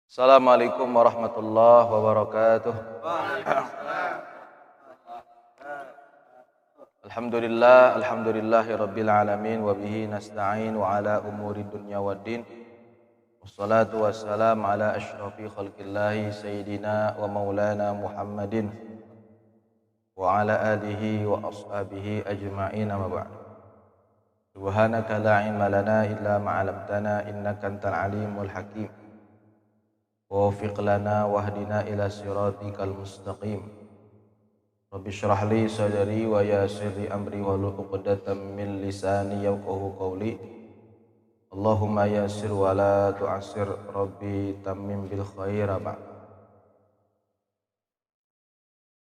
Assalamualaikum warahmatullahi wabarakatuh. Alhamdulillahi rabbil alamin wa bihi nasta'in wa ala umuri dunya waddin. Wassalatu wassalamu ala asyrafi khalqillahi sayyidina wa maulana Muhammadin wa ala alihi wa ashabihi ajma'in, amma ba'd. Subhanaka la ilma lana illa ma 'allamtana innaka antal alimul hakim. Wafiq lana wahdina ila siratikal mustaqim. Rabbi syrah li sadri wa yassir li amri wahlul 'uqdatam min lisani yafqahu qawli. Allahumma yassir wa la tu'assir, Rabbi tammim bil khair.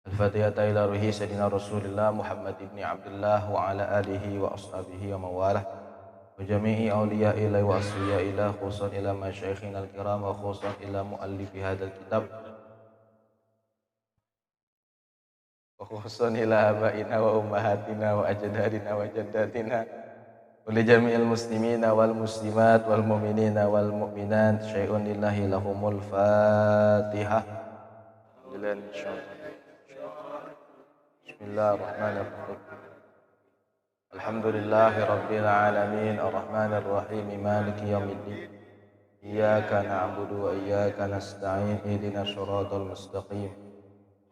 Al-Fatihah ila ruhi sayyidina Rasulillah Muhammad ibn Abdullah wa ala alihi wa ashabihi wa mawalah wa jami'i awliya ilai wa asliya ila khususan ila masyaikhina al-kiram wa khususan ila muallifi hadal kitab wa khususan ila abaina wa ummahatina wa ajdadina wa jaddatina wa li jami'il muslimina wal muslimat wal mu'minina wal mu'minat syai'un lillahi lahumul fatihah. Bismillahirrahmanirrahim. Alhamdulillahi rabbil alamin arrahmanir rahim maliki yaumiddin. Iyyaka na'budu wa iyyaka nasta'in ihdinas siratal mustaqim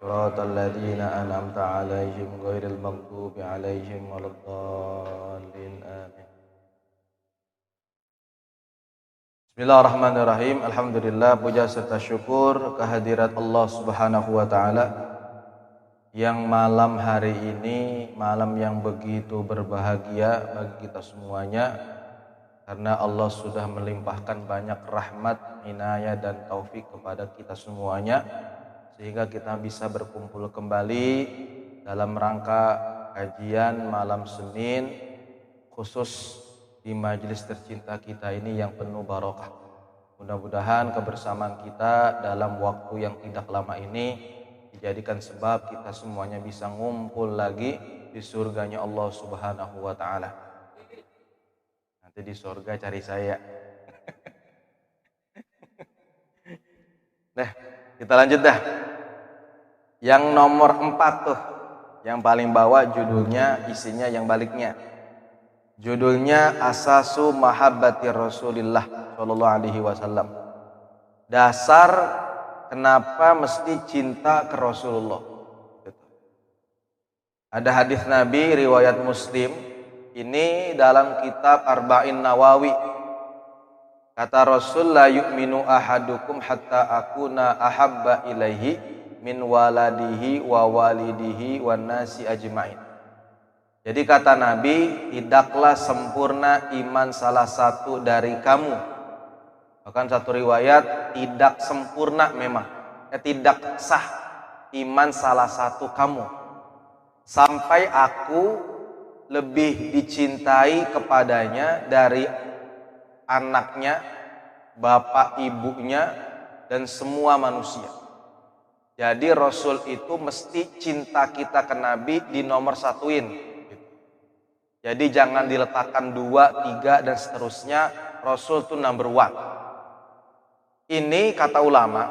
siratal ladzina an'amta 'alaihim ghairil maghdubi 'alaihim waladdallin amin. Bismillahirrahmanirrahim. Alhamdulillah, puja serta syukur kehadirat Allah Subhanahu wa taala yang malam hari ini malam yang begitu berbahagia bagi kita semuanya, karena Allah sudah melimpahkan banyak rahmat, inayah dan taufik kepada kita semuanya, sehingga kita bisa berkumpul kembali dalam rangka kajian malam Senin khusus di majelis tercinta kita ini yang penuh barokah. Mudah-mudahan kebersamaan kita dalam waktu yang tidak lama ini dijadikan sebab kita semuanya bisa ngumpul lagi di surganya Allah Subhanahu wa ta'ala. Nanti di surga cari saya. Nah, kita lanjut dah. Yang nomor 4 tuh, yang paling bawah judulnya, isinya yang baliknya. Judulnya Asasu Mahabbati Rasulillah Sallallahu Alaihi Wasallam. Dasar kenapa mesti cinta ke Rasulullah. Ada hadis Nabi riwayat Muslim, ini dalam kitab Arba'in Nawawi. Kata Rasul, la yu'minu ahadukum hatta akuna ahabba ilaihi min waladihi wa walidihi wan nasi ajma'in. Jadi kata Nabi, tidaklah sempurna iman salah satu dari kamu. Bahkan satu riwayat, tidak sempurna memang, tidak sah iman salah satu kamu sampai aku lebih dicintai kepadanya dari anaknya, bapak ibunya, dan semua manusia. Jadi Rasul itu mesti cinta kita ke Nabi di nomor satuin. Jadi jangan diletakkan 2, 3 dan seterusnya. Rasul itu number 1. Ini kata ulama,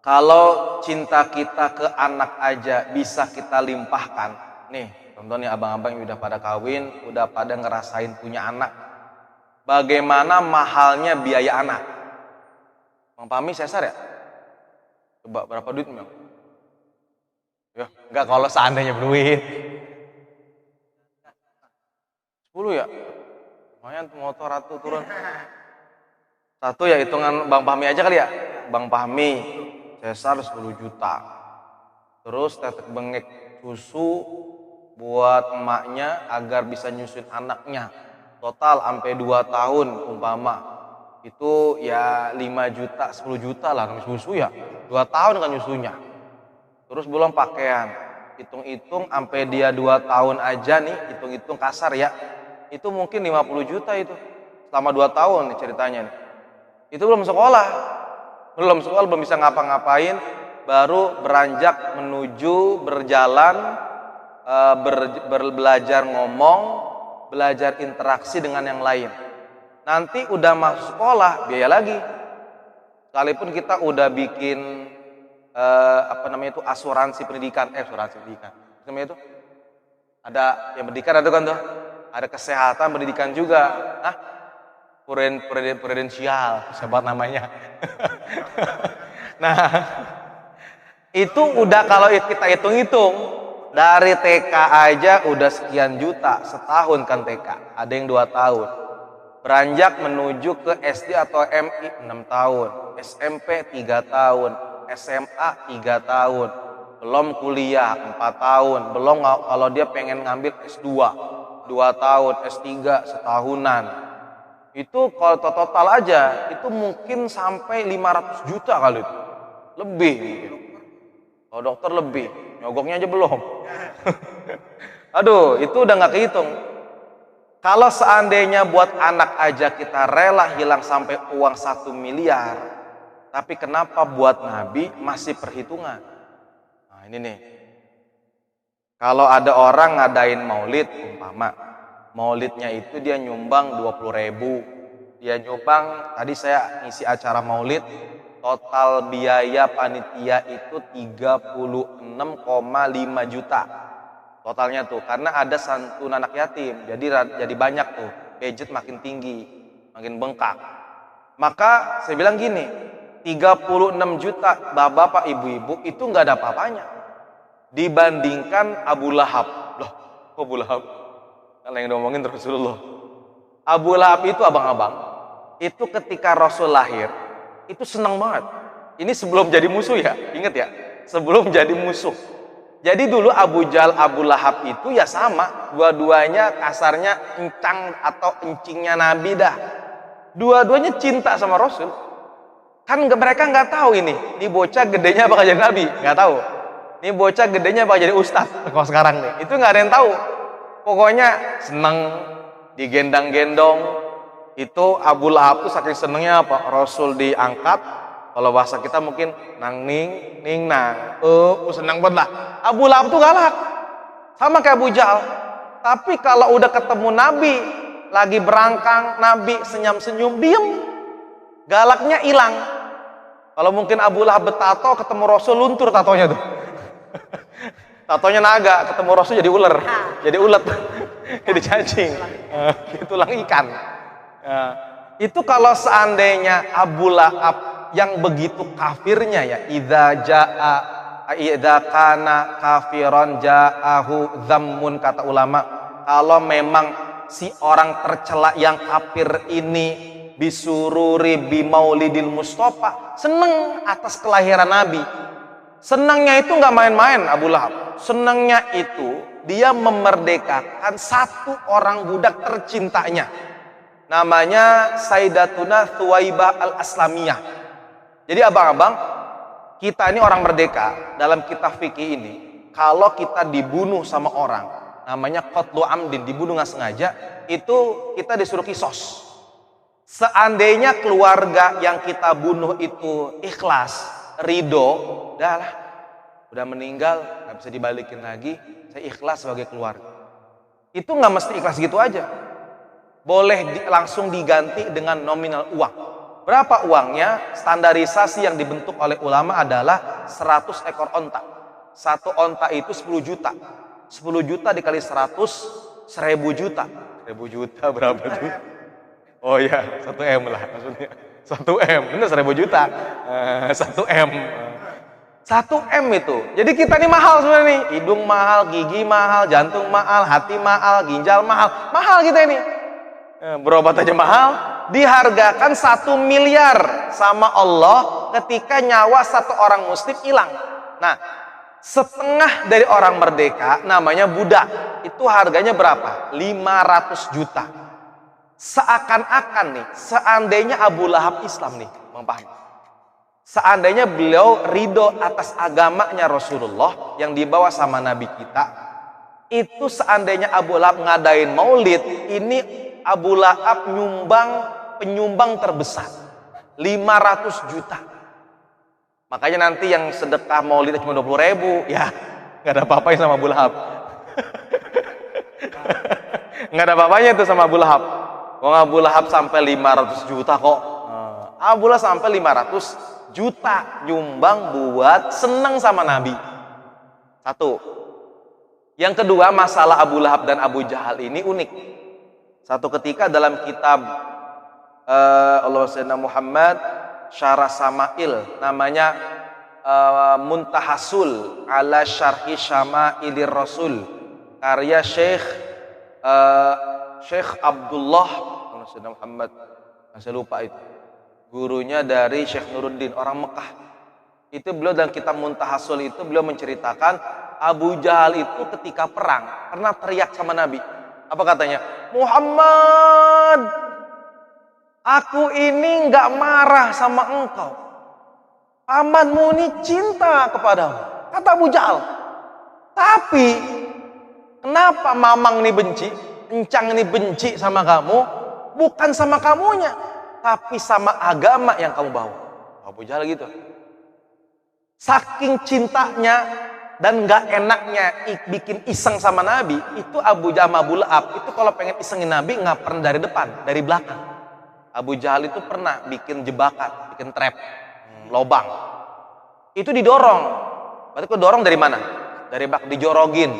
kalau cinta kita ke anak aja bisa kita limpahkan. Nih, contohnya abang-abang yang udah pada kawin, udah pada ngerasain punya anak. Bagaimana mahalnya biaya anak? Bang Pami sesar ya? Coba berapa duit Bang? Ya, enggak kalau seandainya berduit. 10 ya? Lumayan motor ratu turun. Satu ya hitungan Bang Pahmi aja kali ya. Bang Pahmi sesar 10 juta. Terus tetek bengek susu buat emaknya agar bisa nyusuin anaknya. Total sampai 2 tahun umpama. Itu ya 5 juta, 10 juta lah susu ya. 2 tahun kan nyusunya. Terus belum pakaian. Hitung-hitung sampai dia 2 tahun aja nih, hitung-hitung kasar ya. Itu mungkin 50 juta itu. Selama 2 tahun nih ceritanya nih. Itu belum sekolah, belum bisa ngapa-ngapain, baru beranjak menuju berjalan, belajar ngomong, belajar interaksi dengan yang lain. Nanti udah masuk sekolah, biaya lagi. Sekalipun kita udah bikin asuransi pendidikan, namanya itu ada yang pendidikan, ada kan tuh, ada kesehatan pendidikan juga, prudensial, sebab namanya. Nah, itu udah kalau kita hitung-hitung dari TK aja udah sekian juta setahun kan TK, ada yang 2 tahun. Beranjak menuju ke SD atau MI 6 tahun, SMP 3 tahun, SMA 3 tahun, belum kuliah 4 tahun, belum kalau dia pengen ngambil S2 2 tahun, S3 setahunan. Itu kalau total aja itu mungkin sampai 500 juta kali itu. Lebih mungkin. Kalau dokter lebih, nyogoknya aja belum. Aduh, itu udah nggak kehitung. Kalau seandainya buat anak aja kita rela hilang sampai uang 1 miliar, tapi kenapa buat Nabi masih perhitungan? Nah ini nih, kalau ada orang ngadain maulid, umpama maulidnya itu dia nyumbang 20.000, dia nyumbang, tadi saya ngisi acara maulid, total biaya panitia itu 36,5 juta. Totalnya tuh, karena ada santunan anak yatim, jadi banyak tuh, budget makin tinggi, makin bengkak. Maka saya bilang gini, 36 juta bapak-bapak, ibu-ibu itu nggak ada apa-apanya dibandingkan Abu Lahab. Loh, kok Abu Lahab? Kan yang ngomongin Rasulullah. Abu Lahab itu abang-abang, itu ketika Rasul lahir, itu senang banget. Ini sebelum jadi musuh ya, ingat ya, sebelum jadi musuh. Jadi dulu Abu Jahal, Abu Lahab itu ya sama, dua-duanya kasarnya encang atau encingnya Nabi dah. Dua-duanya cinta sama Rasul. Kan mereka nggak tahu ini bocah gedenya bakal jadi Nabi, nggak tahu. Ini bocah gedenya bakal jadi ustadz. Kalau sekarang nih, itu nggak ada yang tahu. Pokoknya seneng, digendang-gendong. Itu Abu Lahab tuh saking senengnya apa? Rasul diangkat. Kalau bahasa kita mungkin nang ning nang, senang banget lah. Abu Lahab tuh galak, sama kayak Abu Jahal. Tapi kalau udah ketemu Nabi, lagi berangkang, Nabi senyum-senyum, diem, galaknya hilang. Kalau mungkin Abu Lahab bertato, ketemu Rasul luntur tatonya tuh. Tatonya naga, ketemu Rasul jadi ular, jadi ulet, jadi cacing, tulang ikan. Itu kalau seandainya Abu Lahab yang begitu kafirnya ya, idza kana kafiron ja'ahu dzammun, kata ulama, kalau memang si orang tercela yang kafir ini bisururi bimaulidil Mustafa, seneng atas kelahiran Nabi. Senangnya itu nggak main-main Abu Lahab. Senangnya itu dia memerdekakan satu orang budak tercintanya, namanya Sayyidatuna Thuwaibah al-Aslamiyah. Jadi abang-abang, kita ini orang merdeka. Dalam kitab fikih ini, kalau kita dibunuh sama orang, namanya qatlu amdin, dibunuh nggak sengaja, itu kita disuruh kisos. Seandainya keluarga yang kita bunuh itu ikhlas, ridho, udah meninggal, nggak bisa dibalikin lagi, saya ikhlas sebagai keluarga. Itu nggak mesti ikhlas gitu aja. Boleh langsung diganti dengan nominal uang. Berapa uangnya? Standarisasi yang dibentuk oleh ulama adalah 100 ekor onta. Satu onta itu 10 juta. 10 juta dikali 100, 1000 juta. 1000 juta berapa tuh? Oh ya, 1 M lah maksudnya. 1 M, bener 1000 juta. 1 M. 1 M itu. Jadi kita ini mahal sebenarnya nih. Hidung mahal, gigi mahal, jantung mahal, hati mahal, ginjal mahal. Mahal kita ini. Berobat aja mahal. Dihargakan 1 miliar sama Allah ketika nyawa satu orang muslim hilang. Nah, setengah dari orang merdeka namanya budak. Itu harganya berapa? 500 juta. Seakan-akan nih, seandainya Abu Lahab Islam nih, Bang paham? Seandainya beliau ridho atas agamanya Rasulullah yang dibawa sama Nabi kita, itu seandainya Abu Lahab ngadain maulid, ini Abu Lahab penyumbang terbesar 500 juta. Makanya nanti yang sedekah maulid cuma 20.000, ya nggak ada apa-apanya sama Abu Lahab. Nggak ada apa-apanya itu sama Abu Lahab. Wong Abu Lahab sampai 500 juta kok. Abu Lahab sampai 500 juta nyumbang buat seneng sama Nabi. Satu. Yang kedua, masalah Abu Lahab dan Abu Jahal ini unik. Satu ketika dalam kitab Allah Sayyidina Muhammad Syarah Sama'il, namanya Muntahasul ala Syarhi Syamailir Rasul, karya Syekh Abdullah Sayyidina Muhammad, saya lupa itu, gurunya dari Syekh Nuruddin, orang Mekah. Itu beliau dalam kitab Muntahasul itu beliau menceritakan Abu Jahal itu ketika perang pernah teriak sama Nabi. Apa katanya? Muhammad, aku ini nggak marah sama engkau. Pamanmu ini cinta kepadamu, kata Abu Jahal. Tapi kenapa Mamang ini benci, Encang ini benci sama kamu? Bukan sama kamunya, tapi sama agama yang kamu bawa. Abu Jahal gitu. Saking cintanya dan gak enaknya bikin iseng sama Nabi, itu Abu Jahal Abu Lahab itu kalau pengen isengin Nabi nggak pernah dari depan, dari belakang. Abu Jahal itu pernah bikin jebakan, bikin trap, lobang. Itu didorong. Berarti kok dorong dari mana? Dari belakang, dijorokin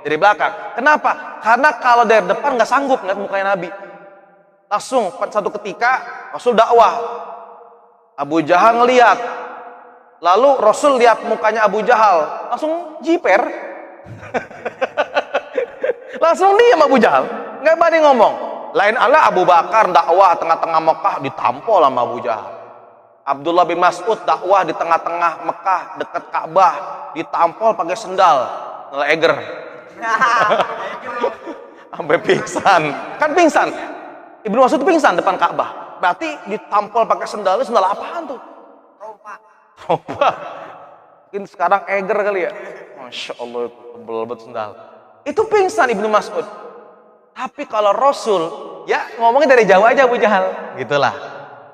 dari belakang. Kenapa? Karena kalau dari depan nggak sanggup ngeliat mukanya Nabi. Langsung satu ketika Rasul dakwah, Abu Jahal ngeliat, lalu Rasul lihat mukanya Abu Jahal, langsung jiper. Langsung diam Abu Jahal, nggak berani ngomong. Lain Allah Abu Bakar dakwah tengah-tengah Mekah ditampol sama Abu Jahal. Abdullah bin Mas'ud dakwah di tengah-tengah Mekah dekat Ka'bah ditampol pakai sendal, eger. Sampai pingsan. Kan pingsan. Ibnu Mas'ud itu pingsan depan Ka'bah. Berarti ditampol pakai sendal. Sendal apaan tuh? Rompa. Mungkin sekarang eger kali ya. Masya Allah, tebel banget sendal. Itu pingsan Ibnu Mas'ud. Tapi kalau Rasul, ya ngomongnya dari jauh aja Abu Jahal. Gitulah.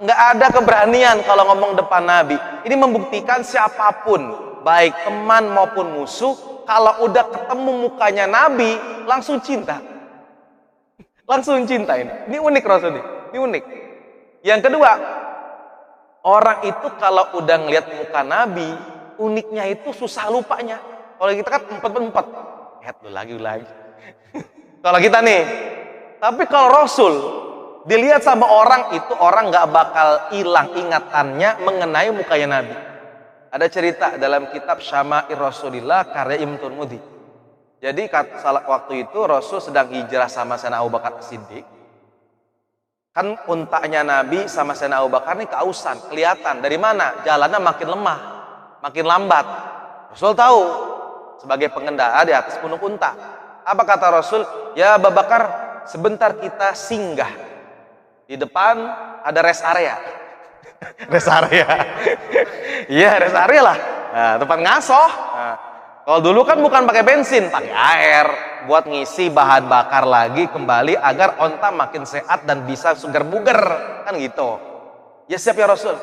Nggak ada keberanian kalau ngomong depan Nabi. Ini membuktikan siapapun, baik teman maupun musuh, kalau udah ketemu mukanya Nabi, langsung cinta. Langsung cinta ini. Ini unik Rasul ini. Ini unik. Yang kedua, orang itu kalau udah ngelihat muka Nabi, uniknya itu susah lupanya. Kalau kita kan empat. Lihat lagi. Kalau kita nih. Tapi kalau Rasul dilihat sama orang itu, orang nggak bakal hilang ingatannya mengenai mukanya Nabi. Ada cerita dalam kitab Syama'ir Rasulillah karya Imam Tirmidzi. Jadi waktu itu Rasul sedang hijrah sama Sayyidina Abu Bakar Siddiq. Kan untanya Nabi sama Sayyidina Abu Bakar ini kausan, kelihatan dari mana jalannya makin lemah, makin lambat. Rasul tahu sebagai pengendara di atas punuk unta. Apa kata Rasul? Ya Abu Bakar, sebentar kita singgah. Di depan ada rest area. Rest area. Iya, rest area lah. Nah, tempat ngasoh. Nah, kalau dulu kan bukan pakai bensin, pakai air buat ngisi bahan bakar lagi kembali agar onta makin sehat dan bisa segar buger, kan gitu. Ya siap ya Rasul.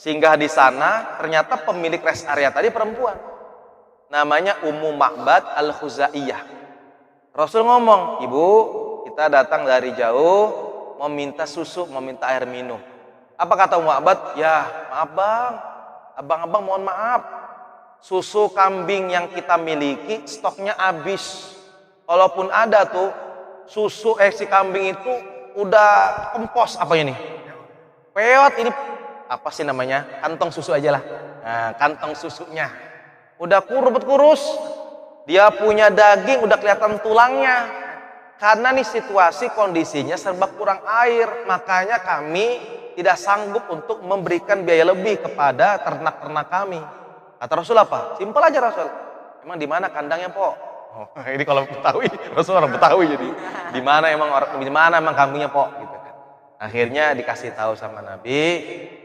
Singgah di sana, ternyata pemilik rest area tadi perempuan. Namanya Ummu Ma'bad Al-Khuzaiyah. Rasul ngomong, "Ibu, kita datang dari jauh mau minta susu, mau minta air minum." Apa kata Ummu Ma'bad? "Ya, maaf Bang. Abang-abang mohon maaf. Susu kambing yang kita miliki stoknya habis. Walaupun ada tuh susu si kambing itu udah kempos apa ini? Peot ini apa sih namanya? Kantong susu aja lah. Nah, kantong susunya udah kurus. Dia punya daging udah kelihatan tulangnya. Karena nih situasi kondisinya serba kurang air, makanya kami tidak sanggup untuk memberikan biaya lebih kepada ternak-ternak kami." Kata Rasul apa? Simpel aja Rasul. "Emang di mana kandangnya, Po?" Oh, ini kalau Betawi, Rasul orang Betawi jadi. Di mana emang kambingnya, Po? Gitu kan. Akhirnya dikasih tahu sama Nabi,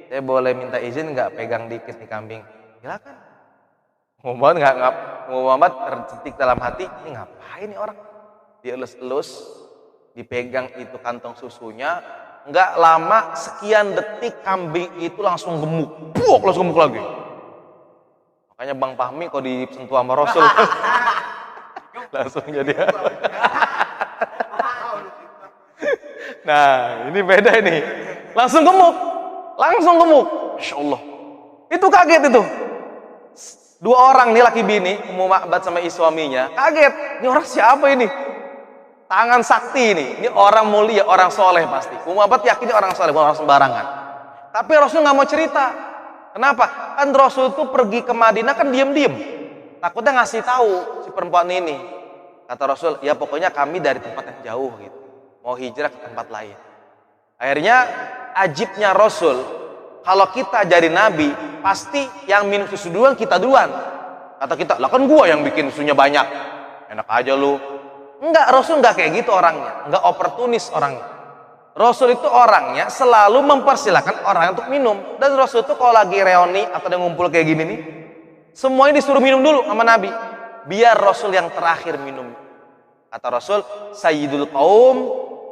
"Saya boleh minta izin nggak pegang dikit nih kambing?" Silakan. Muhammad tercetik dalam hati, ini ngapain nih orang? Dielus-elus, dipegang itu kantong susunya. Nggak lama, sekian detik kambing itu langsung gemuk. Langsung gemuk lagi. Makanya Bang Fahmi kalau disentuh sama Rasul langsung jadi. Nah, ini beda ini. Langsung gemuk. Masya Allah. Itu kaget itu. Dua orang nih laki bini, Ummu Ma'bad sama suaminya, kaget. Ini orang siapa ini? Tangan sakti ini orang mulia, orang soleh pasti. Ummu Ma'bad yakin ini orang soleh, bukan orang sembarangan. Tapi Rasul nggak mau cerita. Kenapa? Kan Rasul itu pergi ke Madinah kan diem-diem. Takutnya ngasih tahu si perempuan ini. Kata Rasul, ya pokoknya kami dari tempat yang jauh gitu. Mau hijrah ke tempat lain. Akhirnya ajibnya Rasul, kalau kita jadi nabi, pasti yang minum susu duluan kita duluan. Kata kita, lah kan gua yang bikin susunya banyak. Enak aja lu. Enggak, Rasul enggak kayak gitu orangnya. Enggak oportunis orangnya. Rasul itu orangnya selalu mempersilahkan orang untuk minum. Dan Rasul itu kalau lagi reuni atau dia ngumpul kayak gini nih, semuanya disuruh minum dulu sama Nabi. Biar Rasul yang terakhir minum. Kata Rasul, Sayyidul Qaum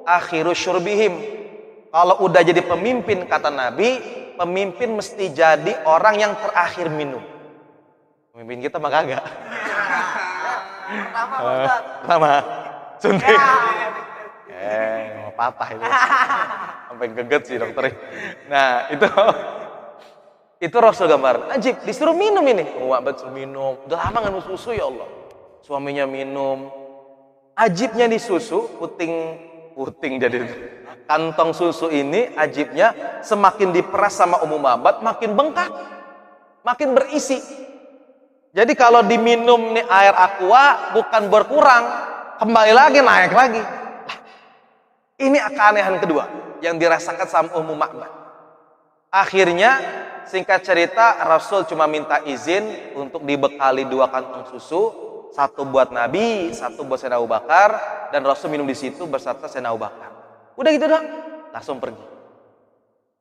akhiru syurbihim. Kalau udah jadi pemimpin, kata Nabi, pemimpin mesti jadi orang yang terakhir minum. Pemimpin kita mah kagak. Pertama suntik. Mau patah itu. Sampai geget sih dokter. Nah, itu Rasul gambar. Ajib, disuruh minum ini. Ma'bad suruh minum. Udah lama nggak minum susu ya Allah. Suaminya minum. Ajibnya di susu, puting jadi kantong susu ini ajibnya semakin diperas sama Ummu Ma'bad makin bengkak, makin berisi. Jadi kalau diminum nih air aqua bukan berkurang, kembali lagi naik lagi. Ini keanehan kedua yang dirasakan sama Ummu Ma'bad. Akhirnya singkat cerita Rasul cuma minta izin untuk dibekali 2 kantong susu, 1 buat Nabi, 1 buat Sayyidina Abu Bakar, dan Rasul minum di situ bersama Sayyidina Abu Bakar. Udah gitu doang, langsung pergi.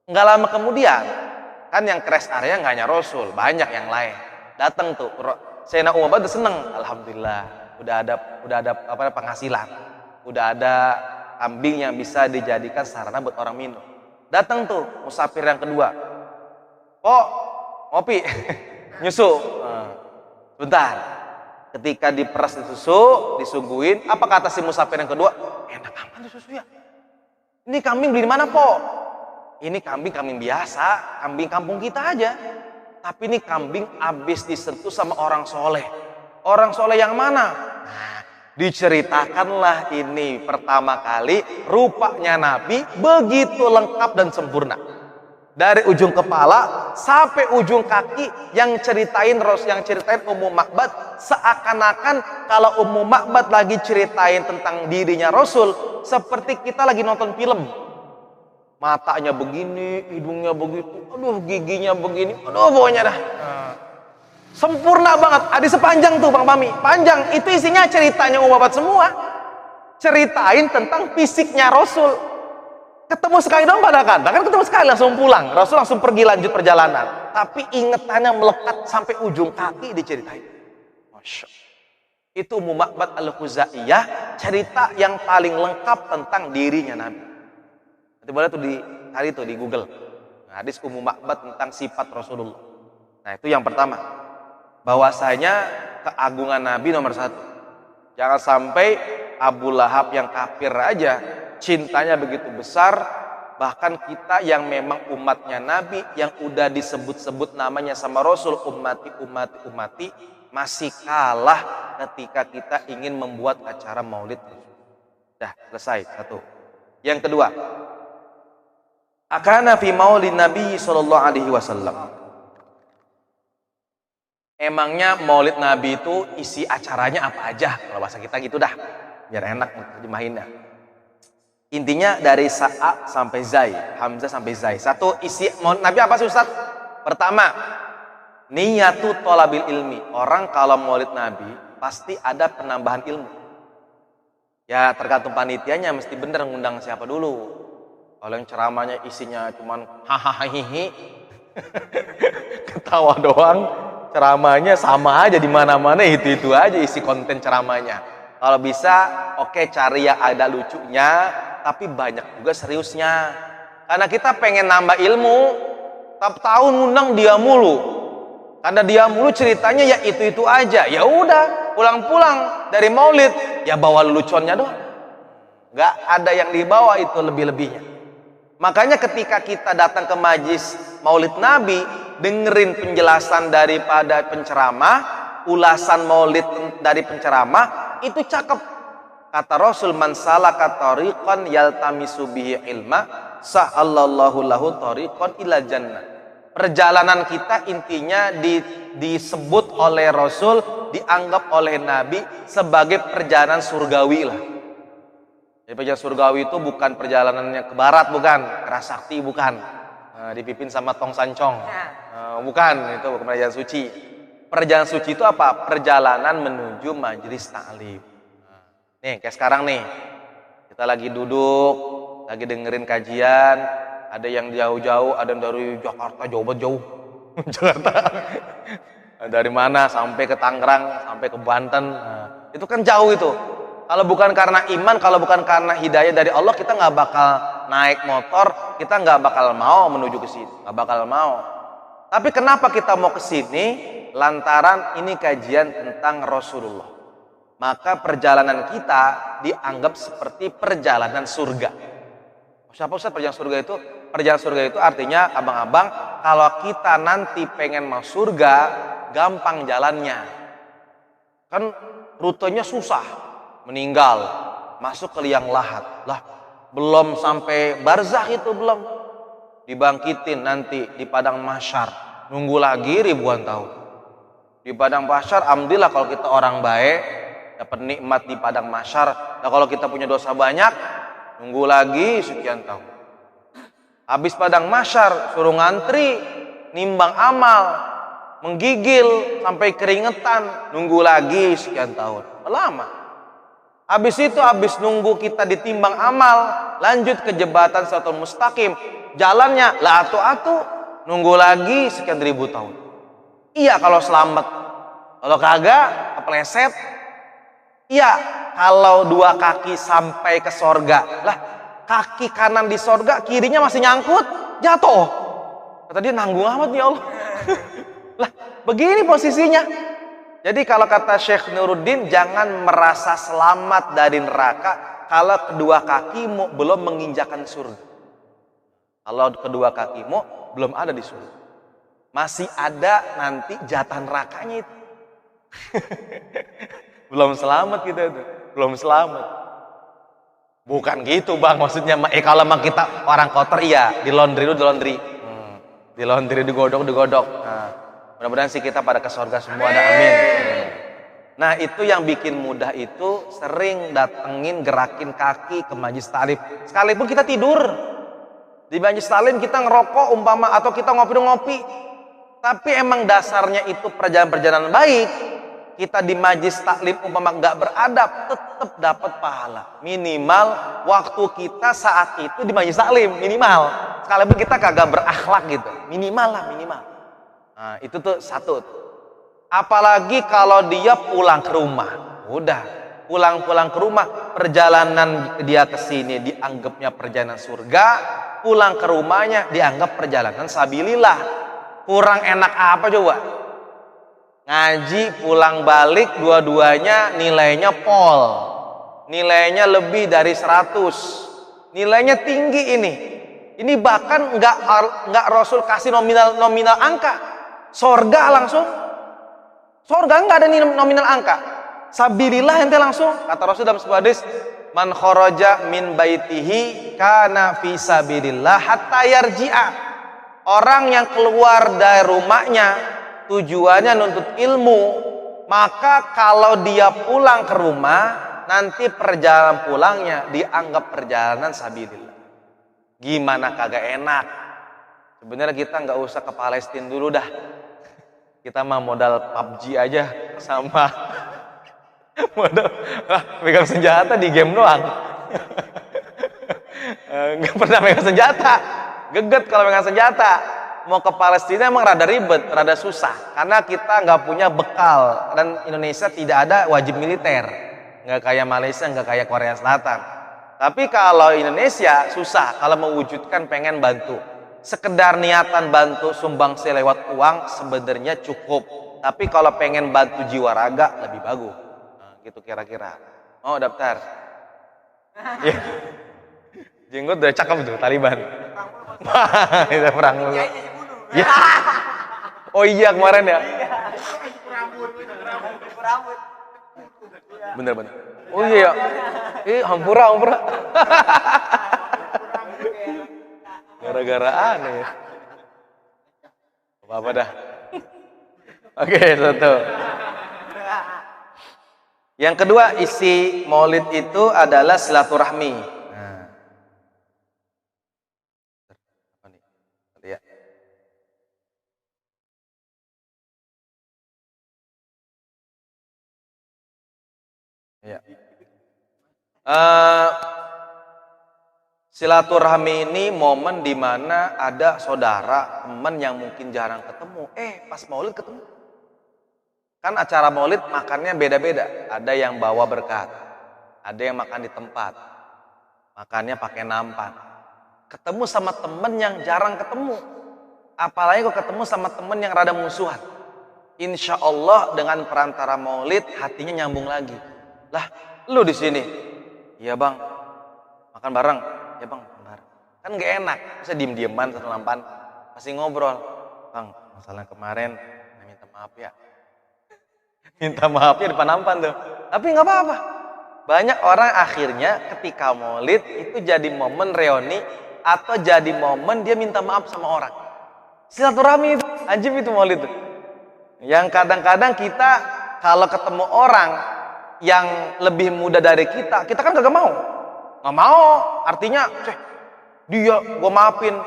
Nggak lama kemudian, kan yang crash area nggak hanya Rasul, banyak yang lain. Datang tuh, Sayyidina Umar udah seneng, alhamdulillah, udah ada penghasilan, udah ada kambing yang bisa dijadikan sarana buat orang minum. Datang tuh musafir yang kedua, oh ngopi, nyusu, sebentar. Ketika diperas di susu, disuguhin, apa kata si musafir yang kedua? Enak amat susu ya. Ini kambing beli di mana, Po? Ini kambing biasa, kambing kampung kita aja. Tapi ini kambing habis disentuh sama orang soleh. Orang soleh yang mana? Nah, diceritakanlah ini pertama kali rupanya Nabi begitu lengkap dan sempurna. Dari ujung kepala sampai ujung kaki yang ceritain Ummu Ma'bad seakan-akan kalau Ummu Ma'bad lagi ceritain tentang dirinya Rasul seperti kita lagi nonton film. Matanya begini, hidungnya begitu, aduh giginya begini, aduh pokoknya dah. Sempurna banget. Ada sepanjang tuh Bang Pami, panjang. Itu isinya ceritanya Ummu Ma'bad semua. Ceritain tentang fisiknya Rasul. Ketemu sekali dong pada kan ketemu sekali langsung pulang. Rasul langsung pergi lanjut perjalanan. Tapi ingetannya melekat sampai ujung kaki diceritain. Masya Allah. Itu Ummu Ma'bad Al-Khuzaiyah, cerita yang paling lengkap tentang dirinya Nabi. Nanti boleh tuh dicari tuh di Google. Nah, hadis Ummu Ma'bad tentang sifat Rasulullah. Nah, itu yang pertama. Bahwasanya keagungan Nabi nomor 1. Jangan sampai Abu Lahab yang kafir aja cintanya begitu besar, bahkan kita yang memang umatnya Nabi yang udah disebut-sebut namanya sama Rasul, ummati masih kalah ketika kita ingin membuat acara maulid. Dah selesai satu. Yang kedua, akana fi maulid Nabi sallallahu alaihi wasallam. Emangnya maulid Nabi itu isi acaranya apa aja? Kalau bahasa kita gitu dah, biar enak terjemahinnya. Intinya dari Sa'a sampai Zai, Hamzah sampai Zai. Satu isi maulid Nabi apa sih Ustaz? Pertama, niyatu thalabil ilmi. Orang kalau maulid Nabi pasti ada penambahan ilmu. Ya tergantung panitianya, mesti bener ngundang siapa dulu. Kalau yang ceramahnya isinya cuman hahaha ketawa doang, ceramahnya sama aja di mana-mana, itu aja isi konten ceramahnya. Kalau bisa, oke, cari yang ada lucunya, tapi banyak juga seriusnya. Karena kita pengen nambah ilmu, tiap tahun ngundang dia mulu. Karena dia mulu ceritanya ya itu aja. Ya udah, pulang-pulang dari maulid, ya bawa leluconnya doang. Gak ada yang dibawa itu lebih-lebihnya. Makanya ketika kita datang ke majlis Maulid Nabi, dengerin penjelasan daripada penceramah, ulasan Maulid dari penceramah, itu cakep. Kata Rasul, man salaka tariqan yaltamisu bihi ilma, sa'allallahu lahu tariqan ila jannah. Perjalanan kita intinya disebut oleh Rasul, dianggap oleh Nabi sebagai perjalanan surgawi lah. Jadi perjalanan surgawi itu bukan perjalanannya ke barat, bukan, ke Rasakti, bukan, dipimpin sama Tong Sancong, bukan, itu bukan perjalanan suci. Perjalanan suci itu apa? Perjalanan menuju majelis taklim. Nih kayak sekarang nih, kita lagi duduk, lagi dengerin kajian, ada yang jauh-jauh, ada yang dari Jakarta, jauh. Jakarta, dari mana sampai ke Tangerang, sampai ke Banten, itu kan jauh itu. Kalau bukan karena iman, kalau bukan karena hidayah dari Allah, kita nggak bakal naik motor, kita nggak bakal mau menuju ke sini, nggak bakal mau. Tapi kenapa kita mau ke sini? Lantaran ini kajian tentang Rasulullah. Maka perjalanan kita dianggap seperti perjalanan surga. Siapa Ustaz perjalanan surga itu? Perjalanan surga itu artinya, abang-abang, kalau kita nanti pengen masuk surga, gampang jalannya. Kan rutenya susah, meninggal, masuk ke liang lahat. Lah, belum sampai barzakh itu belum. Dibangkitin nanti di padang mahsyar, nunggu lagi ribuan tahun. Di padang mahsyar, alhamdulillah kalau kita orang baik, dapat nikmat di padang mahsyar. Nah kalau kita punya dosa banyak, nunggu lagi sekian tahun. Habis padang mahsyar, suruh ngantri, nimbang amal, menggigil sampai keringetan, nunggu lagi sekian tahun. Lama. Habis itu, habis nunggu kita ditimbang amal, lanjut ke jembatan Siratal Mustaqim. Jalannya lah atu-atu, nunggu lagi sekian ribu tahun. Iya kalau selamat. Kalau kagak, kepleset. Iya, kalau dua kaki sampai ke sorga, lah kaki kanan di sorga, kirinya masih nyangkut, jatuh. Kata dia, nanggung amat nih Allah. Lah, begini posisinya. Jadi kalau kata Syekh Nuruddin, jangan merasa selamat dari neraka kalau kedua kakimu belum menginjakan surga. Kalau kedua kakimu belum ada di surga, masih ada nanti jatah nerakanya itu. Belum selamat kita itu, belum selamat. Bukan gitu bang, maksudnya kalau emang kita orang kotor, iya di laundry dulu, di laundry, digodok. Nah, mudah-mudahan sih kita pada ke surga semua, ada amin. Nah itu yang bikin mudah itu sering datengin, gerakin kaki ke majlis taklim. Sekalipun kita tidur di majlis taklim, kita ngerokok umpama, atau kita ngopi, tapi emang dasarnya itu perjalanan baik. Kita di majlis taklim umpama nggak beradab, tetap dapat pahala. Minimal waktu kita saat itu di majlis taklim, minimal. Sekalipun kita kagak berakhlak gitu, minimal lah, minimal. Nah itu tuh satu. Apalagi kalau dia pulang ke rumah, udah pulang ke rumah, perjalanan dia ke sini dianggapnya perjalanan surga, pulang ke rumahnya dianggap perjalanan sabilillah. Kurang enak apa coba? Ngaji pulang balik dua-duanya nilainya pol, nilainya lebih dari 100, nilainya tinggi ini bahkan nggak Rasul kasih nominal angka, sorga langsung, sorga nggak ada nominal angka, sabilillah ente langsung. Kata Rasul dalam sebuah hadis, man kharaja min baitihi kana fi sabilillah hatta yarji'a. Orang yang keluar dari rumahnya tujuannya nuntut ilmu, maka kalau dia pulang ke rumah, nanti perjalanan pulangnya dianggap perjalanan sabilillah. Gimana kagak enak? Sebenarnya kita nggak usah ke Palestina dulu dah. Kita mah modal PUBG aja sama modal pegang senjata di game doang. Nggak pernah pegang senjata, geget kalau pegang senjata. Mau ke Palestina emang rada ribet, rada susah, karena kita nggak punya bekal, dan Indonesia tidak ada wajib militer, nggak kayak Malaysia, nggak kayak Korea Selatan. Tapi kalau Indonesia susah, kalau mewujudkan pengen bantu, sekedar niatan bantu sumbangsi lewat uang sebenarnya cukup, tapi kalau pengen bantu jiwa raga lebih bagus. Nah, gitu kira-kira. Mau daftar? Ya. Jenggot udah cakep tuh, Taliban. Kita perang dulu. Ya. Oh iya kemarin ya. Bener. Oh iya. Hampura. Gara-gara aneh ya. Apa dah. Oke, satu. Yang kedua, isi maulid itu adalah silaturahmi. Nah. Apa nih? Lihat. Ya. Silaturahmi ini momen di mana ada saudara, teman yang mungkin jarang ketemu. Pas maulid ketemu. Kan acara maulid makannya beda-beda. Ada yang bawa berkat, ada yang makan di tempat, makannya pakai nampan. Ketemu sama temen yang jarang ketemu, apalagi kok ketemu sama temen yang rada musuhan. Insya Allah dengan perantara maulid hatinya nyambung lagi. Lah, lu di sini? Iya bang, makan bareng. Ya bang, makan bareng. Kan gak enak, bisa diem-dieman satu nampan, masih ngobrol. Bang, masalah kemarin, minta maaf ya. Minta maafnya di depan nampan tuh. Tapi nggak apa-apa. Banyak orang akhirnya ketika maulid itu jadi momen reuni atau jadi momen dia minta maaf sama orang. Silaturahmi itu, ajib itu maulid tuh. Yang kadang-kadang kita kalau ketemu orang yang lebih muda dari kita kan kagak mau. Nggak mau, artinya, dia gue maafin.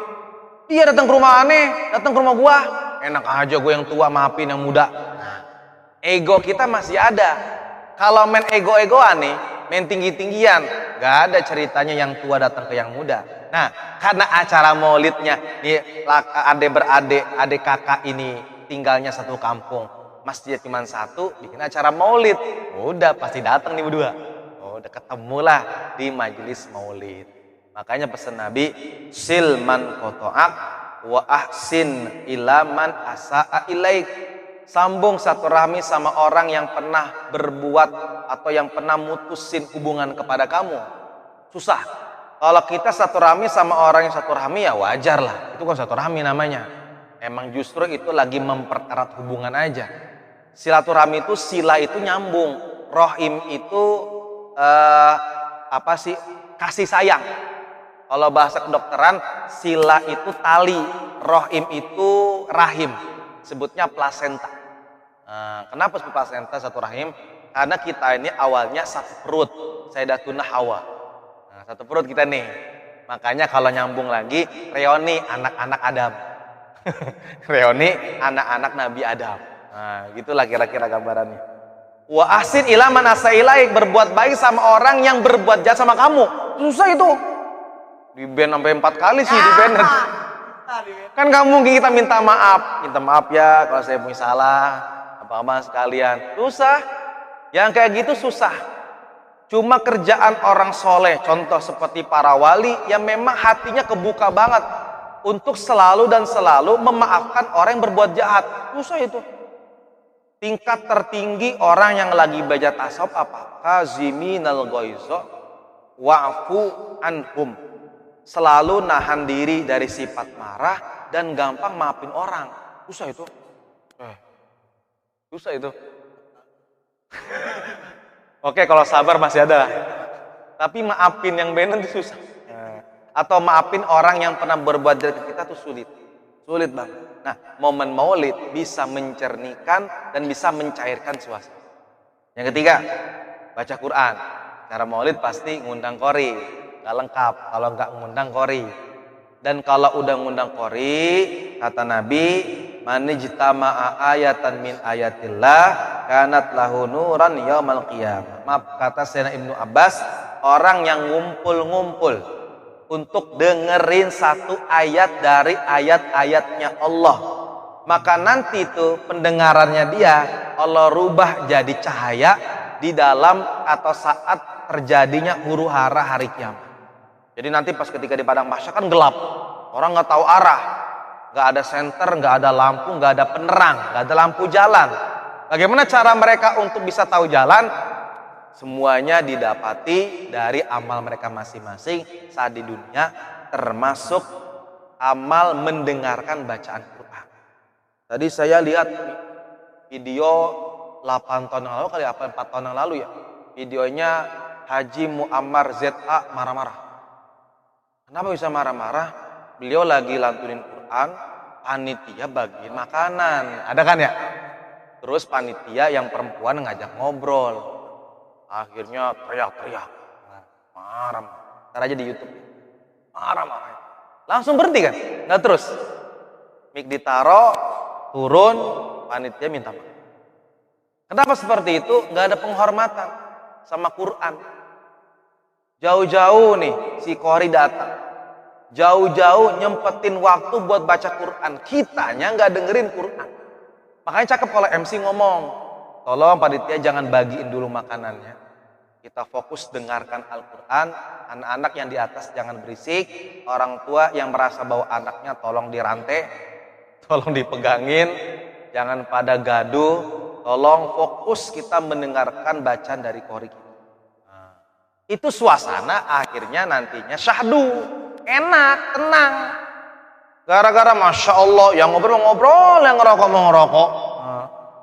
Dia datang ke rumah aneh, datang ke rumah gua. Enak aja gue yang tua maafin yang muda. Ego kita masih ada. Kalau main ego-egoan nih, main tinggi-tinggian, gak ada ceritanya yang tua datang ke yang muda. Nah, karena acara maulidnya nih, adik kakak ini tinggalnya satu kampung, masjid cuma satu, bikin acara maulid. Udah pasti datang nih berdua. Udah ketemulah di majelis maulid. Makanya pesan Nabi, silman kotoak wa ahsin ilaman asa'a ilaik. Sambung silaturahmi sama orang yang pernah berbuat atau yang pernah mutusin hubungan kepada kamu. Susah. Kalau kita silaturahmi sama orang yang silaturahmi ya wajar lah. Itu kan silaturahmi namanya. Emang justru itu lagi mempererat hubungan aja. Silaturahmi itu, sila itu nyambung. Rohim itu kasih sayang. Kalau bahasa kedokteran, sila itu tali, rohim itu rahim. Sebutnya plasenta. Kenapa sebut plasenta satu rahim? Karena kita ini awalnya satu perut, Sayyidatuna Hawa. Satu perut kita nih. Makanya kalau nyambung lagi, reoni anak-anak Adam. Reoni anak-anak Nabi Adam. Gitulah kira-kira gambarannya. Wa ahsin ila man asailaik, berbuat baik sama orang yang berbuat jahat sama kamu. Susah itu. Di band sampai 4 kali sih di band. Kan gak mungkin kita minta maaf ya kalau saya punya salah apa-apa sekalian. Susah. Yang kayak gitu susah. Cuma kerjaan orang soleh, contoh seperti para wali yang memang hatinya kebuka banget untuk selalu dan selalu memaafkan orang yang berbuat jahat. Susah itu. Tingkat tertinggi orang yang lagi baca tasawuf apa? Kaziminal ghaiza wa'fu anhum. Selalu nahan diri dari sifat marah dan gampang maafin orang. Susah itu. Susah itu. Oke, kalau sabar masih ada. Tapi maafin yang benar itu susah. Atau maafin orang yang pernah berbuat jahat ke kita tuh sulit. Sulit banget. Nah, momen maulid bisa mencernihkan dan bisa mencairkan suasana. Yang ketiga, baca Quran. Cara maulid pasti ngundang qori. Gak lengkap kalau nggak ngundang qori. Dan kalau udah ngundang qori, kata Nabi, manijtama'a ayatan min ayatillah kanat lahu nuran yaumal qiyamah. Maaf, kata Sayyidina Ibnu Abbas, orang yang ngumpul-ngumpul untuk dengerin satu ayat dari ayat-ayatnya Allah, maka nanti itu pendengarannya dia Allah rubah jadi cahaya di dalam atau saat terjadinya huru hara hari kiamat. Jadi nanti pas ketika di padang mahsyar kan gelap, orang nggak tahu arah, nggak ada senter, nggak ada lampu, nggak ada penerang, nggak ada lampu jalan. Bagaimana cara mereka untuk bisa tahu jalan? Semuanya didapati dari amal mereka masing-masing saat di dunia, termasuk amal mendengarkan bacaan Quran. Tadi saya lihat video 8 tahun yang lalu kali apa 4 tahun yang lalu ya. Videonya Haji Muammar ZA marah-marah. Kenapa bisa marah-marah? Beliau lagi lantunin Quran, panitia bagiin makanan. Ada kan ya? Terus panitia yang perempuan ngajak ngobrol. Akhirnya teriak-teriak. Marah. Ntar aja di YouTube. Marah-marah. Langsung berhenti kan? Nggak terus. Mik ditaro, turun, panitia minta maaf. Kenapa seperti itu? Nggak ada penghormatan sama Quran. Jauh-jauh nih si Qori datang. Jauh-jauh nyempetin waktu buat baca Quran. Kitanya nggak dengerin Quran. Makanya cakep kalau MC ngomong, tolong panitia jangan bagiin dulu makanannya. Kita fokus dengarkan Al-Quran. Anak-anak yang di atas jangan berisik. Orang tua yang merasa bahwa anaknya tolong dirantai, tolong dipegangin. Jangan pada gaduh. Tolong fokus kita mendengarkan bacaan dari Qori kita. Nah, itu suasana akhirnya nantinya syahdu. Enak, tenang. Gara-gara Masya Allah yang ngobrol-ngobrol, yang ngerokok mau ngerokok.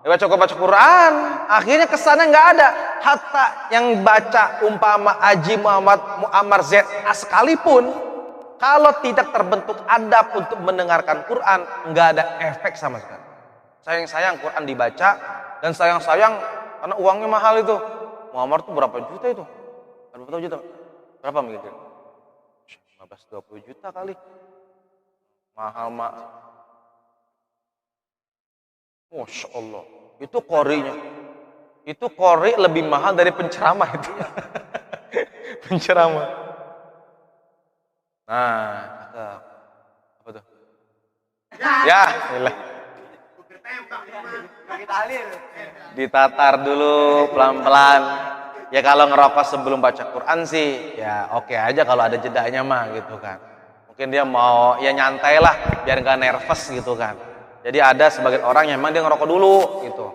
Baca Quran, akhirnya kesannya nggak ada. Hatta yang baca umpama Haji Muammar ZA sekalipun, kalau tidak terbentuk adab untuk mendengarkan Quran, nggak ada efek sama sekali. Sayang-sayang Quran dibaca, dan sayang-sayang karena uangnya mahal itu. Muammar tuh berapa juta itu? Berapa juta? Berapa begitu? 15-20 juta kali. Mahal. Masya Allah, itu Qorinya. Itu Qori lebih mahal dari penceramah itu. Penceramah. Nah, apa tuh? Ya, ilah. Ditatar dulu pelan-pelan. Ya kalau ngerokok sebelum baca Quran sih, ya oke aja kalau ada jedanya mah gitu kan. Mungkin dia mau ya nyantai lah, biar nggak nervous gitu kan. Jadi ada sebagian orang yang memang dia ngerokok dulu gitu.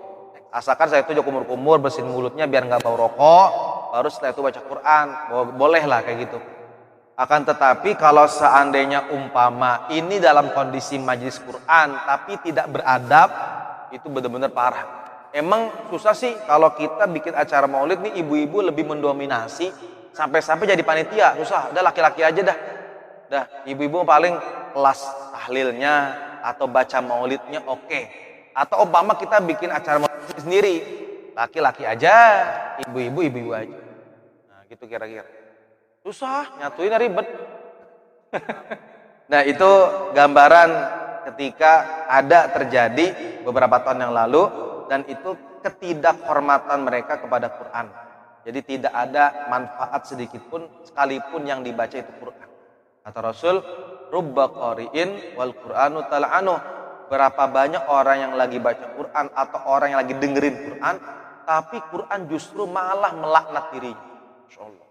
Asalkan saya itu kumur-kumur bersihin mulutnya biar nggak bau rokok, baru setelah itu baca Quran. Boleh lah kayak gitu. Akan tetapi kalau seandainya umpama ini dalam kondisi majelis Quran tapi tidak beradab, itu benar-benar parah. Emang susah sih kalau kita bikin acara maulid nih, ibu-ibu lebih mendominasi sampai-sampai jadi panitia. Susah, udah laki-laki aja dah. Dah, ibu-ibu paling kelas tahlilnya atau baca maulidnya oke. Atau umpama kita bikin acara maulid sendiri, laki-laki aja, ibu-ibu aja. Nah gitu kira-kira. Susah, nyatuin ribet. Nah itu gambaran ketika ada terjadi beberapa tahun yang lalu, dan itu ketidakhormatan mereka kepada Quran. Jadi tidak ada manfaat sedikit pun sekalipun yang dibaca itu Quran. Kata Rasul, rubba qari'in wal Qur'anu tal'anu. Berapa banyak orang yang lagi baca Quran atau orang yang lagi dengerin Quran, tapi Quran justru malah melaknat dirinya. Insyaallah.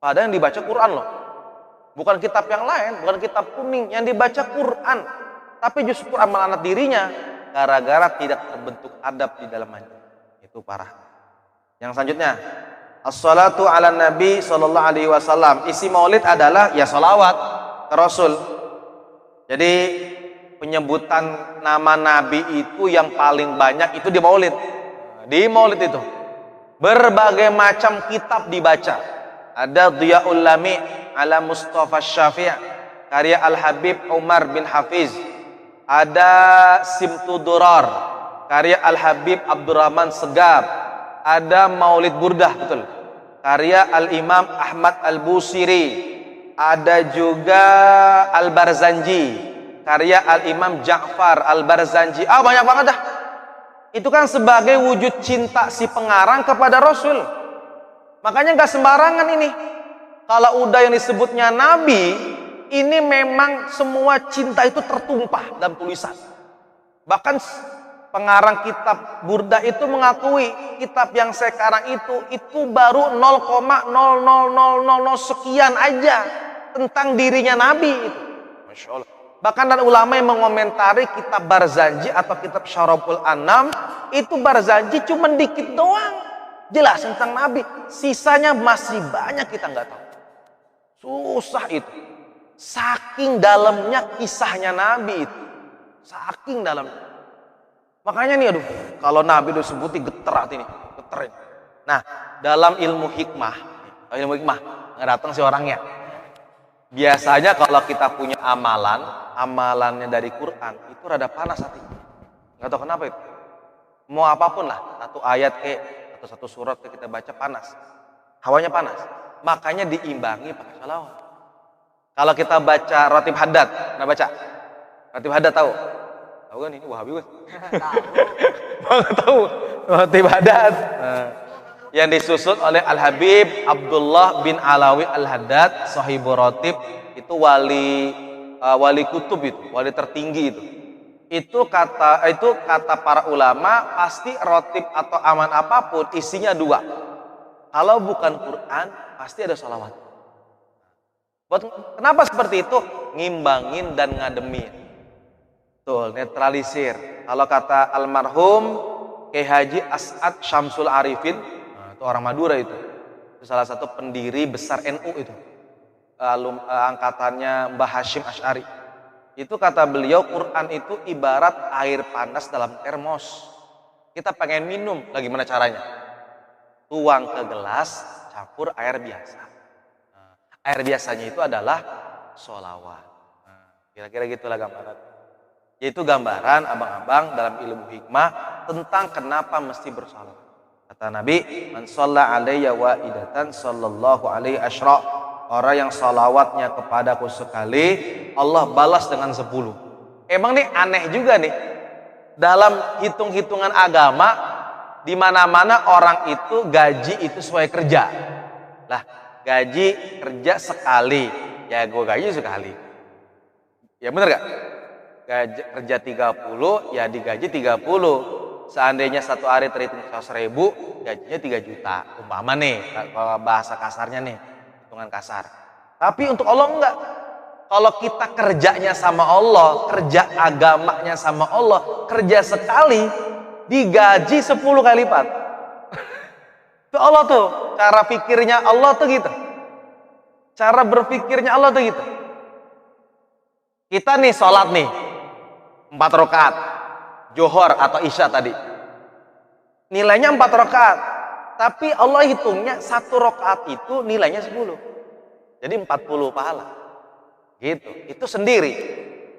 Padahal yang dibaca Quran loh. Bukan kitab yang lain, bukan kitab kuning, yang dibaca Quran. Tapi justru Quran melaknat dirinya gara-gara tidak terbentuk adab di dalamnya. Itu parah. Yang selanjutnya, as-salatu ala nabi sallallahu alaihi wasallam. Isi maulid adalah ya salawat ke Rasul. Jadi penyebutan nama nabi itu yang paling banyak itu di maulid. Di maulid itu berbagai macam kitab dibaca. Ada Dhiyaul Lami ala Mustafa Syafi' karya Al-Habib Umar bin Hafiz. Ada Simtu Durar karya Al-Habib Abdurrahman Segab. Ada Maulid Burdah, betul, karya Al-Imam Ahmad Al-Busiri. Ada juga Al-Barzanji karya Al-Imam Ja'far Al-Barzanji. Banyak banget dah. Itu kan sebagai wujud cinta si pengarang kepada Rasul. Makanya gak sembarangan ini. Kalau udah yang disebutnya Nabi, ini memang semua cinta itu tertumpah dalam tulisan. Bahkan pengarang kitab Burdah itu mengakui kitab yang sekarang itu baru 0,00000 sekian aja tentang dirinya Nabi. Masya Allah. Bahkan ada ulama yang mengomentari kitab Barzanji atau kitab Syaraful Anam, itu Barzanji cuma dikit doang jelas tentang Nabi, sisanya masih banyak kita nggak tahu. Susah itu. Saking dalamnya kisahnya Nabi itu. Saking dalam. Makanya nih aduh, kalau Nabi udah sebutin geter hati nih, geterin. Nah, dalam ilmu hikmah nggak datang si orangnya. Biasanya kalau kita punya amalannya dari Quran, itu rada panas hati. Nggak tahu kenapa itu. Mau apapun lah, satu ayat atau satu surat kita baca panas. Hawanya panas. Makanya diimbangi pakai sholawat. Kalau kita baca Ratib Haddad, pernah baca? Ratib Haddad tahu? Tahu kan ini Wahabi kan? Tahu. Ratib Haddad. Yang disusun oleh Al-Habib Abdullah bin Alawi Al-Haddad, sahibu Ratib, itu wali kutub itu, wali tertinggi itu. Itu kata para ulama, pasti Ratib atau aman apapun isinya dua. Kalau bukan Quran, pasti ada sholawat. Kenapa seperti itu? Ngimbangin dan ngademin. Tuh, netralisir. Kalau kata almarhum Kiai Haji As'ad Syamsul Arifin, itu orang Madura itu salah satu pendiri besar NU itu, angkatannya Mbah Hashim Asy'ari. Itu kata beliau, Quran itu ibarat air panas dalam termos. Kita pengen minum, gimana caranya? Tuang ke gelas, campur air biasa. Air biasanya itu adalah sholawat. Kira-kira gitulah gambaran. Yaitu gambaran abang-abang dalam ilmu hikmah tentang kenapa mesti bersalawat. Kata Nabi, man shalla alayya wa'idatan sallallahu alaihi asyra. Orang yang salawatnya kepadaku sekali, Allah balas dengan 10. Emang nih aneh juga nih. Dalam hitung-hitungan agama, di mana-mana orang itu gaji itu sesuai kerja. Lah, gaji kerja sekali, ya gue gaji sekali. Ya bener gak? Gaji kerja 30, ya digaji 30. Seandainya satu hari terhitung 100.000, gajinya 3 juta. Umpama nih, kalau bahasa kasarnya nih, hitungan kasar. Tapi untuk Allah enggak. Kalau kita kerjanya sama Allah, kerja agamanya sama Allah, kerja sekali, digaji 10 kali lipat. Itu Allah tuh, cara pikirnya Allah tuh gitu. Cara berpikirnya Allah tuh gitu. Kita nih sholat nih, 4 rakaat, Johor atau Isya tadi. Nilainya 4 rakaat. Tapi Allah hitungnya 1 rakaat itu nilainya 10. Jadi 40 pahala. Gitu. Itu sendiri.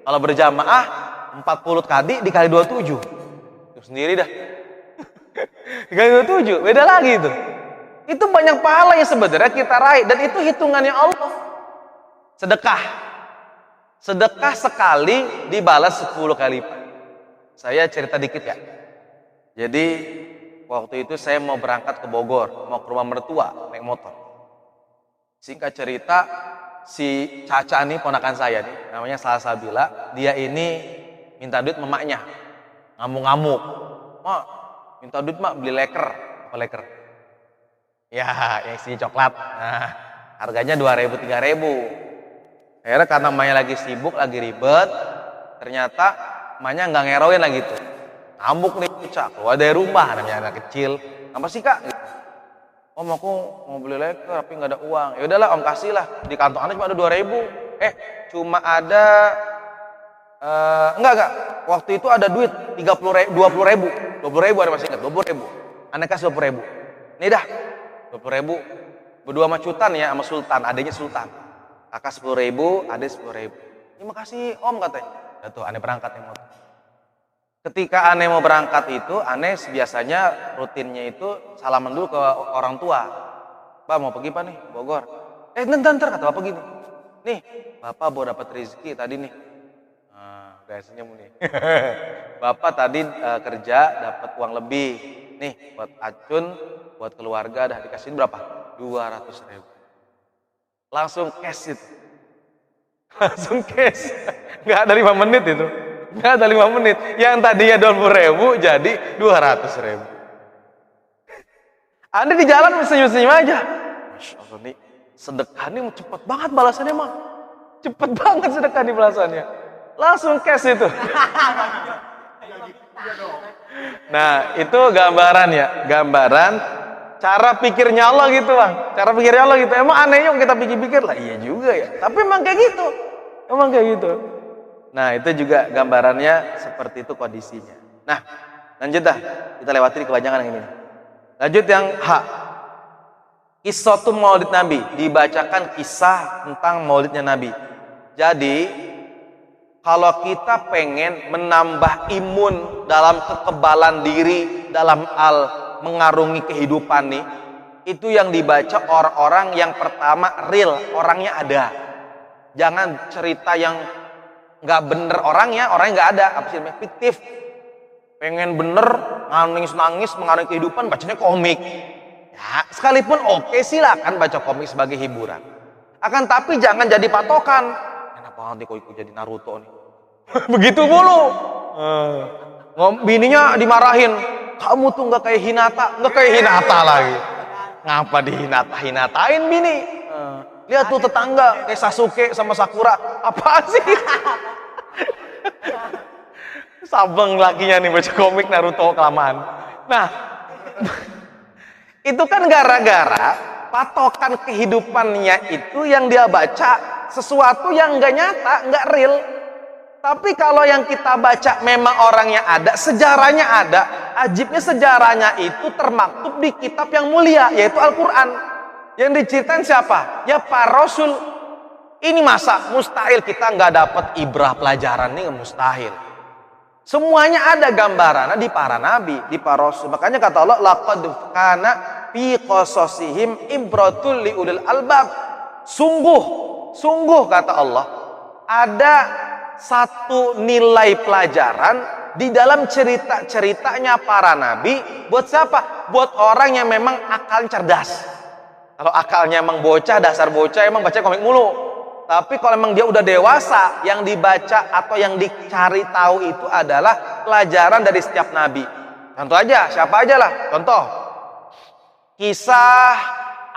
Kalau berjamaah 40 kali dikali 27. Itu sendiri dah. Dikali 27, beda lagi itu. Itu banyak pahala yang sebenarnya kita raih, dan itu hitungannya Allah. Sedekah. Sedekah sekali dibalas 10 kali lipat. Saya cerita dikit ya. Jadi waktu itu saya mau berangkat ke Bogor, mau ke rumah mertua naik motor. Singkat cerita, si Caca nih ponakan saya nih, namanya Salsabila, dia ini minta duit memaknya, ngamuk-ngamuk. Mak, minta duit mak beli leker. Apa leker? Ya, yang isi coklat. Nah, harganya 2.000 3.000. Akhirnya karena emaknya lagi sibuk, lagi ribet, ternyata emaknya nggak ngeroin lagi tuh. Ngamuk nih Cak, keluar dari rumah, namanya anak kecil. Apa sih Kak? Gitu. Om aku mau beli leker tapi nggak ada uang. Ya udahlah Om kasih lah. Di kantong Anda cuma ada 2.000. Cuma ada enggak. Waktu itu ada duit 20.000 ada, masih ingat 20.000. Anda kasih 20.000. Nih dah 20.000. Berdua sama Cutan ya, sama Sultan, adanya Sultan. Kakak 10.000, adik 10.000. Terima kasih Om katanya. Ya tuh Ane berangkat yang motor. Ketika Ane mau berangkat itu, Ane biasanya rutinnya itu salaman dulu ke orang tua. Pak mau pergi Pak nih, Bogor. Ntar kata Bapak gini. Nih, Bapak baru dapat rezeki tadi nih. Biasanya nih. Bapak tadi kerja dapat uang lebih. Nih, buat Acun, buat keluarga dah dikasih berapa? 200.000. Langsung cash itu. Langsung cash. Nggak ada 5 menit itu. Nggak ada 5 menit. Yang tadinya 20.000 jadi 200.000. Anda di jalan senyum-senyum aja. Masya Allah nih, sedekah nih cepet banget balasannya mah. Cepet banget sedekah nih balasannya. Langsung cash itu. Nah itu gambaran ya. Gambaran cara pikirnya Allah gitu Bang. Cara pikirnya Allah gitu. Emang aneh yang kita pikir-pikir lah. Iya juga ya. Tapi emang kayak gitu. Emang kayak gitu. Nah, itu juga gambarannya seperti itu kondisinya. Nah, lanjut dah. Kita lewati kebanyakan yang ini. Lanjut yang H. Qissatul Maulid Nabi, dibacakan kisah tentang Maulidnya Nabi. Jadi, kalau kita pengen menambah imun dalam kekebalan diri, dalam hal mengarungi kehidupan nih, itu yang dibaca orang-orang yang pertama real, orangnya ada. Jangan cerita yang nggak bener orangnya nggak ada, apa sih namanya, fiktif. Pengen bener, nangis-nangis mengarungi kehidupan, bacanya komik. Ya, sekalipun oke, silakan baca komik sebagai hiburan. Akan tapi jangan jadi patokan. Enak banget nih kok ikut jadi Naruto nih. Begitu mulu. Bininya dimarahin. Kamu tuh nggak kayak Hinata lagi. Ngapa dihinatain bini? Lihat tuh tetangga kayak Sasuke sama Sakura. Apaan sih? Sabeng lakinya nih baca komik Naruto kelamaan. Nah, itu kan gara-gara patokan kehidupannya itu yang dia baca sesuatu yang nggak nyata, nggak real. Tapi kalau yang kita baca memang orangnya ada, sejarahnya ada, ajibnya sejarahnya itu termaktub di kitab yang mulia, yaitu Al-Quran. Yang diceritain siapa? Ya para Rasul. Ini masa mustahil kita nggak dapat ibrah pelajaran, nih mustahil. Semuanya ada gambarannya di para nabi, di para Rasul. Makanya kata Allah, laqad kana fi qasasihim ibratul liulil albab. Sungguh kata Allah, ada satu nilai pelajaran di dalam cerita-ceritanya para nabi. Buat siapa? Buat orang yang memang akalnya cerdas. Kalau akalnya emang bocah, dasar bocah, emang baca komik mulu. Tapi kalau memang dia udah dewasa, yang dibaca atau yang dicari tahu itu adalah pelajaran dari setiap nabi. Contoh aja, siapa aja lah. Contoh, kisah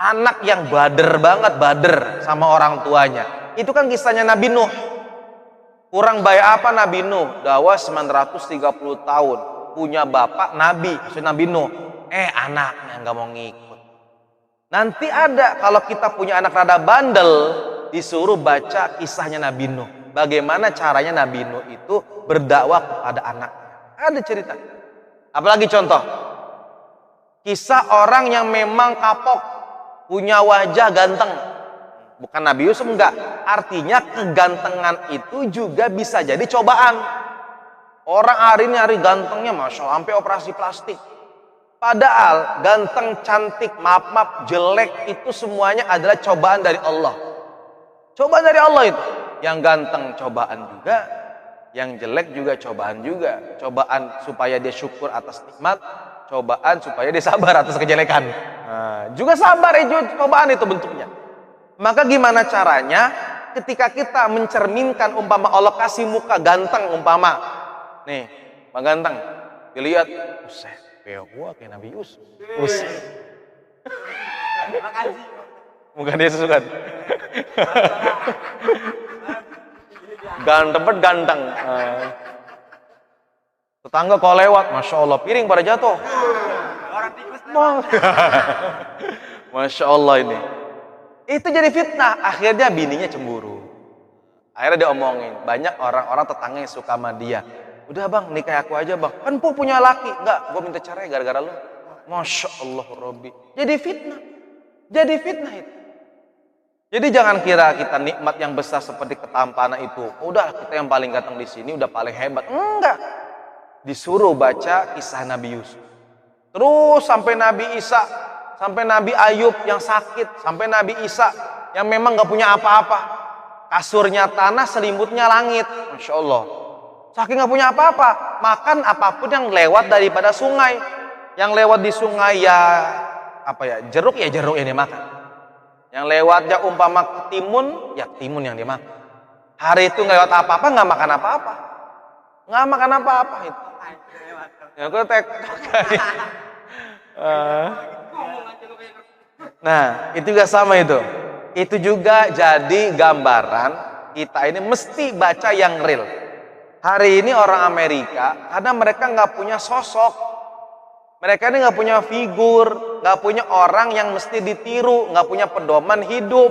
anak yang bader sama orang tuanya. Itu kan kisahnya Nabi Nuh. Kurang baik apa Nabi Nuh? Dakwah 930 tahun. Punya bapak Nabi, maksudnya Nabi Nuh. Anaknya nggak mau ngikut. Nanti ada, kalau kita punya anak rada bandel, disuruh baca kisahnya Nabi Nuh. Bagaimana caranya Nabi Nuh itu berdakwah kepada anaknya. Ada cerita. Apalagi contoh, kisah orang yang memang kapok, punya wajah ganteng. Bukan Nabi Yusuf, enggak. Artinya kegantengan itu juga bisa jadi cobaan. Orang hari ini hari gantengnya Masya Allah, sampai operasi plastik. Padahal ganteng, cantik, maaf, jelek itu semuanya adalah cobaan dari Allah. Cobaan dari Allah itu. Yang ganteng cobaan juga, yang jelek juga cobaan juga. Cobaan supaya dia syukur atas nikmat, cobaan supaya dia sabar atas kejelekan. Juga sabar itu cobaan itu bentuknya. Maka gimana caranya ketika kita mencerminkan umpama Allah kasih muka ganteng umpama. Nih, Pak ganteng, dilihat, buset, gua kayak Nabi Yusuf. Buset. Makasih. Muka dia sesukan. Ganteng. Tetangga kalau lewat, Masya Allah, piring pada jatuh. Masya Allah ini. Itu jadi fitnah. Akhirnya bininya cemburu. Akhirnya dia omongin. Banyak orang-orang tetangga yang suka sama dia. Udah bang, nikah aku aja bang. Kan Pu punya laki. Enggak, gue minta cerai gara-gara lu. Masya Allah Rabbi. Jadi fitnah itu. Jadi jangan kira kita nikmat yang besar seperti ketampanan itu. Udah kita yang paling ganteng di sini, udah paling hebat. Enggak. Disuruh baca kisah Nabi Yusuf. Terus sampai Nabi Isa, sampai Nabi Ayub yang sakit, sampai Nabi Isa yang memang gak punya apa-apa. Kasurnya tanah, selimutnya langit. Masya Allah. Saking gak punya apa-apa, makan apapun yang lewat daripada sungai. Yang lewat di sungai jeruk yang dia makan. Yang lewatnya umpama ketimun, ya ketimun yang dia makan. Hari itu nggak lewat apa-apa, nggak makan apa-apa. Itu. Ya, aku Nah, itu juga sama itu. Itu juga jadi gambaran kita ini mesti baca yang real. Hari ini orang Amerika, karena mereka nggak punya sosok. Mereka ini nggak punya figur, nggak punya orang yang mesti ditiru, nggak punya pedoman hidup.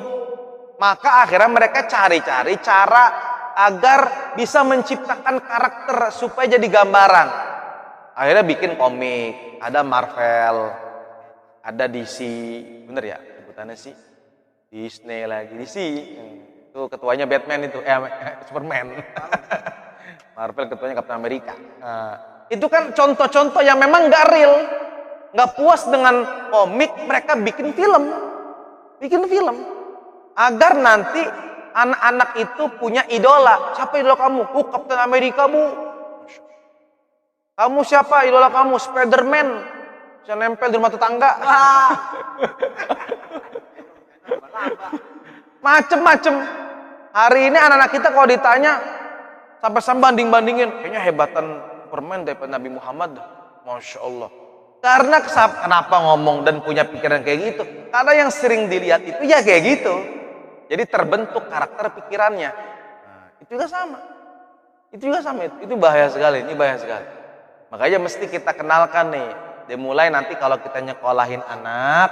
Maka akhirnya mereka cari-cari cara agar bisa menciptakan karakter supaya jadi gambaran. Akhirnya bikin komik, ada Marvel, ada DC, bener ya sebutannya sih? Disney lagi, DC. Itu ketuanya Batman itu, Superman. Marvel ketuanya Captain Amerika. Nah, itu kan contoh-contoh yang memang nggak real, nggak puas dengan komik, mereka bikin film, agar nanti anak-anak itu punya idola. Siapa idola kamu? Captain Amerika, Bu. Kamu siapa idola kamu? Spiderman. Bisa nempel di rumah tetangga. Macem-macem. Hari ini anak-anak kita kalau ditanya sampai banding-bandingin, kayaknya hebatan Superman daripada Nabi Muhammad. Masya Allah. Karena kenapa ngomong dan punya pikiran kayak gitu? Karena yang sering dilihat itu ya kayak gitu. Jadi terbentuk karakter pikirannya. Nah, itu juga sama. Itu bahaya sekali. Ini bahaya sekali. Makanya mesti kita kenalkan nih. Dimulai nanti kalau kita nyekolahin anak,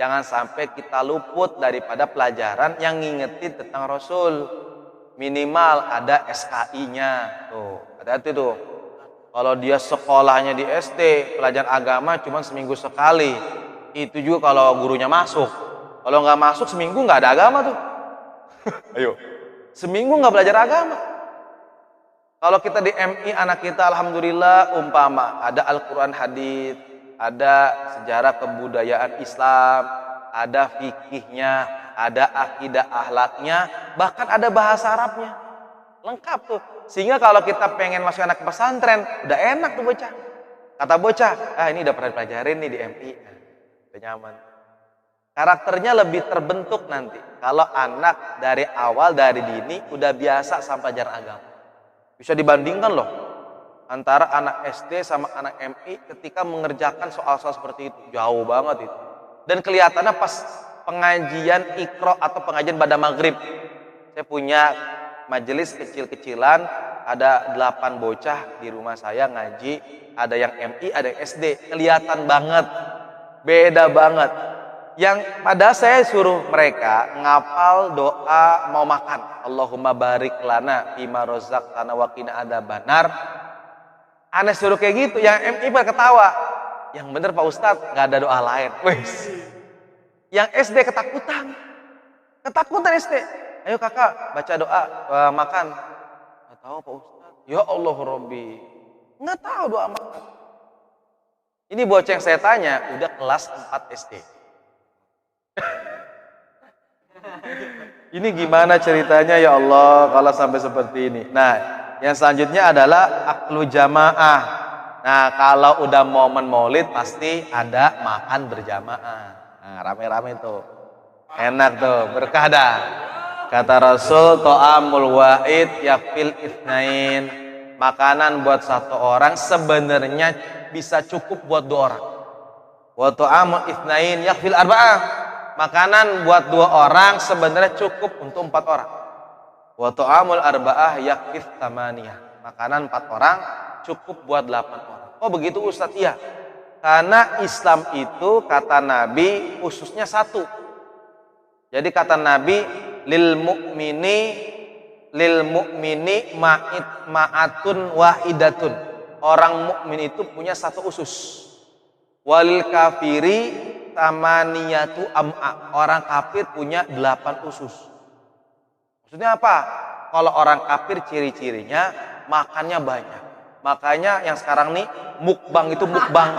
jangan sampai kita luput daripada pelajaran yang ngingetin tentang Rasul. Minimal ada SKI-nya. Tuh, hati-hati tuh. Kalau dia sekolahnya di SD, pelajaran agama cuma seminggu sekali. Itu juga kalau gurunya masuk. Kalau nggak masuk seminggu nggak ada agama tuh. Ayo. Seminggu nggak belajar agama. Kalau kita di MI anak kita alhamdulillah umpama ada Al-Quran hadits, ada sejarah kebudayaan Islam, ada fikihnya, ada akidah akhlaknya, bahkan ada bahasa Arabnya. Lengkap tuh. Sehingga kalau kita pengen masuk anak pesantren, udah enak tuh bocah. Kata bocah, ini udah pernah dipelajarin nih di MI. Udah nyaman. Karakternya lebih terbentuk nanti. Kalau anak dari awal, dari dini, udah biasa sama pelajaran agama. Bisa dibandingkan loh antara anak SD sama anak MI ketika mengerjakan soal-soal seperti itu. Jauh banget itu. Dan kelihatannya pas pengajian Iqra atau pengajian pada maghrib. Saya punya majelis kecil-kecilan, ada 8 bocah di rumah saya ngaji. Ada yang MI, ada yang SD. Kelihatan banget. Beda banget. Yang pada saya suruh mereka ngapal doa mau makan. Allahumma barik lana fima razaqtana wa qina adzabannar. Aneh suruh kayak gitu, yang MI pada ketawa. Yang bener Pak Ustadz, nggak ada doa lain. Wes. Yang SD ketakutan SD. Ayo kakak baca doa makan. Nggak tahu Pak Ustadz. Ya Allah Rabbi. Nggak tahu doa makan. Ini bocah yang saya tanya udah kelas 4 SD. Ini gimana ceritanya ya Allah kalau sampai seperti ini. Nah, yang selanjutnya adalah aklu jamaah. Nah, kalau udah momen maulid pasti ada makan berjamaah. Nah, rame-rame tuh. Enak tuh, berkah dah. Kata Rasul, ta'amul wahid yakfil itsnain. Makanan buat satu orang sebenarnya bisa cukup buat 2 orang. Wa ta'amul itsnain yakfil arba'ah. Makanan buat 2 orang sebenarnya cukup untuk 4 orang. Wa ta'amul arba'ah yakfif tamaniyah. Makanan 4 orang cukup buat 8 orang. Oh begitu Ustadz? Iya. Karena Islam itu kata Nabi khususnya 1. Jadi kata Nabi lil mu'mini ma'atun wahidatun. Orang mukmin itu punya 1 usus. Walil kafiri tamaniyatu am'a. Orang kafir punya 8 usus. Maksudnya apa? Kalau orang kafir ciri-cirinya makannya banyak. Makanya yang sekarang nih mukbang itu mukbang.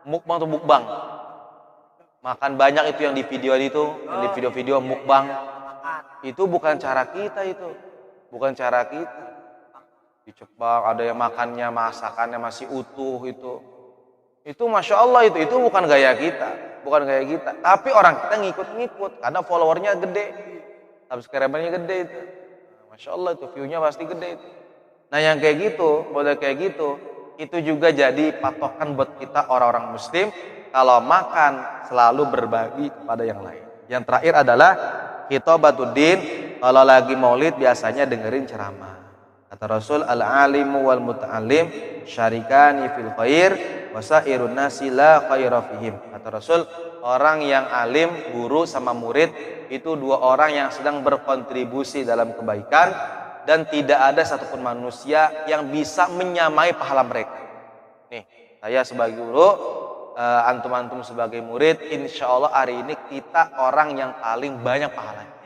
Mukbang itu mukbang. Makan banyak itu yang di video itu, yang di video-video mukbang. Itu bukan cara kita itu. Bukan cara kita. Dicepak, ada yang makannya masakannya masih utuh itu. Itu Masya Allah itu bukan gaya kita. Bukan gaya kita. Tapi orang kita ngikut-ngikut. Karena followernya gede. Subscribernya gede itu. Masya Allah itu view-nya pasti gede itu. Nah yang kayak gitu, model kayak gitu. Itu juga jadi patokan buat kita orang-orang muslim. Kalau makan selalu berbagi kepada yang lain. Yang terakhir adalah khitobatuddin. Kalau lagi maulid biasanya dengerin ceramah. Kata Rasul, al-alimu wal muta'alim syarikani fil khair wasairun nasi la khaira fihim. Kata Rasul, orang yang alim, guru sama murid itu dua orang yang sedang berkontribusi dalam kebaikan dan tidak ada satupun manusia yang bisa menyamai pahala mereka. Nih, saya sebagai guru, antum-antum sebagai murid, insya Allah hari ini kita orang yang paling banyak pahalanya.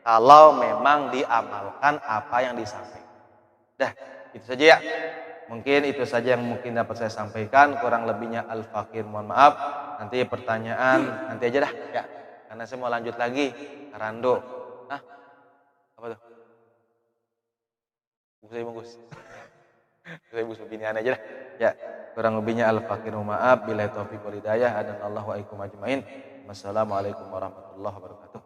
Kalau memang diamalkan apa yang disampaikan. Dah, itu saja ya. Mungkin itu saja yang mungkin dapat saya sampaikan. Kurang lebihnya al-fakir mohon maaf. Nanti pertanyaan nanti aja dah ya. Karena saya mau lanjut lagi Rando. Hah? Apa tuh? Bungkus. Saya bungkus beginian aja dah. Ya, kurang lebihnya al-fakir mohon maaf. Bila taufiq wal hidayah. Adan Allah wa ikum ajmain. Wassalamualaikum warahmatullahi wabarakatuh.